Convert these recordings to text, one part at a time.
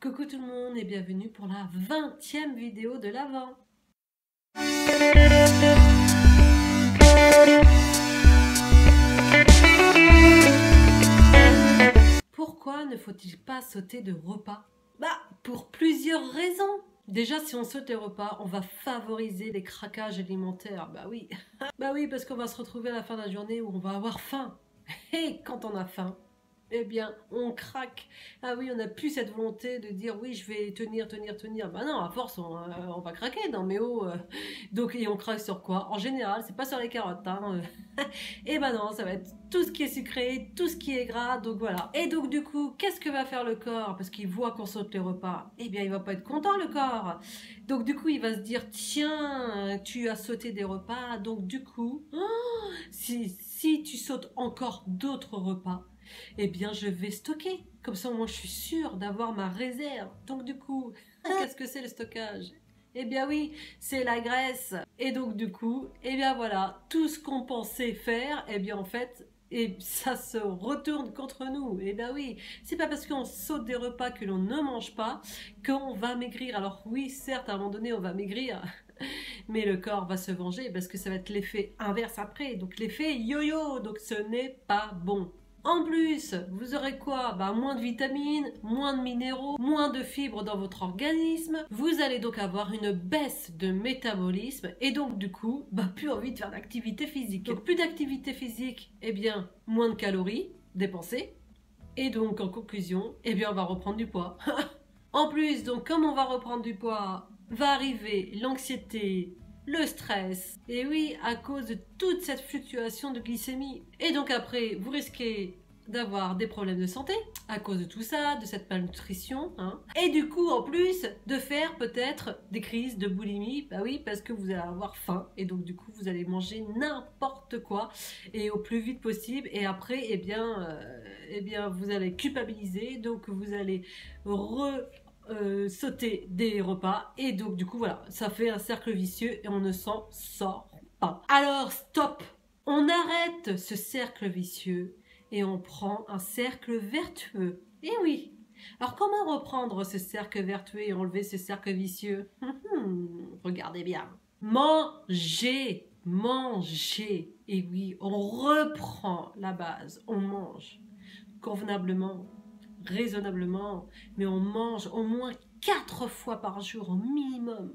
Coucou tout le monde et bienvenue pour la 20e vidéo de l'Avent. Pourquoi ne faut-il pas sauter de repas? Pour plusieurs raisons. Déjà, si on saute les repas, on va favoriser les craquages alimentaires. Oui. Oui, parce qu'on va se retrouver à la fin de la journée où on va avoir faim. Et quand on a faim, eh bien, on craque. Ah oui, on n'a plus cette volonté de dire oui, je vais tenir. Non, à force, on va craquer. Non, mais oh. Donc, et on craque sur quoi? En général, c'est pas sur les carottes. Et non, ça va être tout ce qui est sucré, tout ce qui est gras. Donc voilà. Et donc, du coup, qu'est-ce que va faire le corps? Parce qu'il voit qu'on saute les repas. Eh bien, il va pas être content, le corps. Donc, du coup, il va se dire tiens, tu as sauté des repas. Donc, du coup, si tu sautes encore d'autres repas, eh bien je vais stocker. Comme ça, moi, je suis sûre d'avoir ma réserve. Donc du coup, qu'est-ce que c'est le stockage? Eh bien oui, c'est la graisse. Et donc du coup, eh bien voilà, tout ce qu'on pensait faire, eh bien en fait, et ça se retourne contre nous. Eh bien oui, c'est pas parce qu'on saute des repas que l'on ne mange pas qu'on va maigrir. Alors oui, certes, à un moment donné, on va maigrir. Mais le corps va se venger parce que ça va être l'effet inverse après. Donc l'effet yo-yo, donc ce n'est pas bon. En plus, vous aurez quoi? Moins de vitamines, moins de minéraux, moins de fibres dans votre organisme. Vous allez donc avoir une baisse de métabolisme et donc du coup, plus envie de faire d'activité physique. Donc plus d'activité physique, eh bien, moins de calories dépensées. Et donc en conclusion, eh bien on va reprendre du poids. En plus, donc comme on va reprendre du poids, va arriver l'anxiété, le stress, et oui, à cause de toute cette fluctuation de glycémie. Et donc après, vous risquez d'avoir des problèmes de santé à cause de tout ça, de cette malnutrition, et du coup en plus de faire peut-être des crises de boulimie, oui, parce que vous allez avoir faim et donc du coup vous allez manger n'importe quoi et au plus vite possible et après eh bien vous allez culpabiliser, donc vous allez sauter des repas et donc du coup voilà, ça fait un cercle vicieux et on ne s'en sort pas. Alors stop, on arrête ce cercle vicieux et on prend un cercle vertueux. Et oui, alors comment reprendre ce cercle vertueux et enlever ce cercle vicieux? Regardez bien. Manger. Et oui, on reprend la base, on mange convenablement, raisonnablement, mais on mange au moins 4 fois par jour au minimum.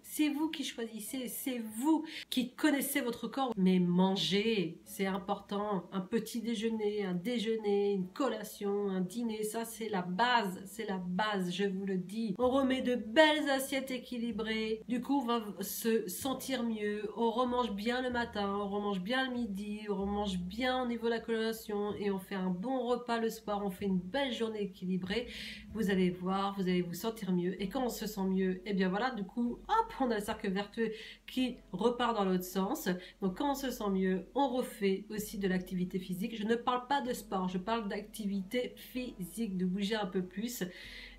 C'est vous qui choisissez, c'est vous qui connaissez votre corps. Mais manger, c'est important. Un petit déjeuner, un déjeuner, une collation, un dîner, ça c'est la base, je vous le dis. On remet de belles assiettes équilibrées, du coup on va se sentir mieux, on remange bien le matin, on remange bien le midi, on remange bien au niveau de la collation et on fait un bon repas le soir, on fait une belle journée équilibrée. Vous allez voir, vous allez vous sentir mieux et quand on se sent mieux, et bien voilà, du coup, hop, on a le cercle vertueux qui repart dans l'autre sens. Donc quand on se sent mieux, on refait aussi de l'activité physique. Je ne parle pas de sport, je parle d'activité physique, de bouger un peu plus.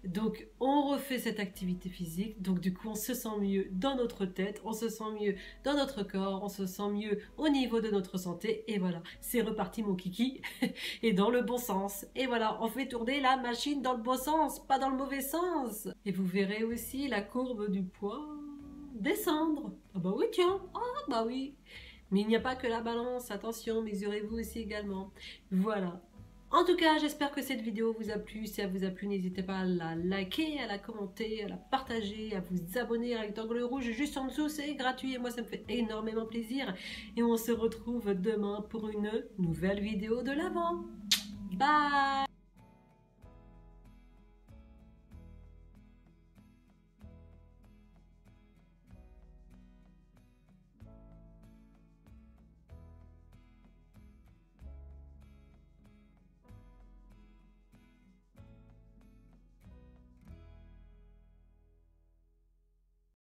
Donc on refait cette activité physique, donc du coup on se sent mieux dans notre tête, on se sent mieux dans notre corps, on se sent mieux au niveau de notre santé et voilà, c'est reparti mon kiki et dans le bon sens. Et voilà, on fait tourner la machine dans le bon sens, pas dans le mauvais sens. Et vous verrez aussi la courbe du poids descendre. Oui tiens, oui. Mais il n'y a pas que la balance, attention, mesurez-vous aussi également. Voilà. En tout cas, j'espère que cette vidéo vous a plu. Si elle vous a plu, n'hésitez pas à la liker, à la commenter, à la partager, à vous abonner à rectangle rouge juste en dessous. C'est gratuit et moi, ça me fait énormément plaisir. Et on se retrouve demain pour une nouvelle vidéo de l'Avent. Bye!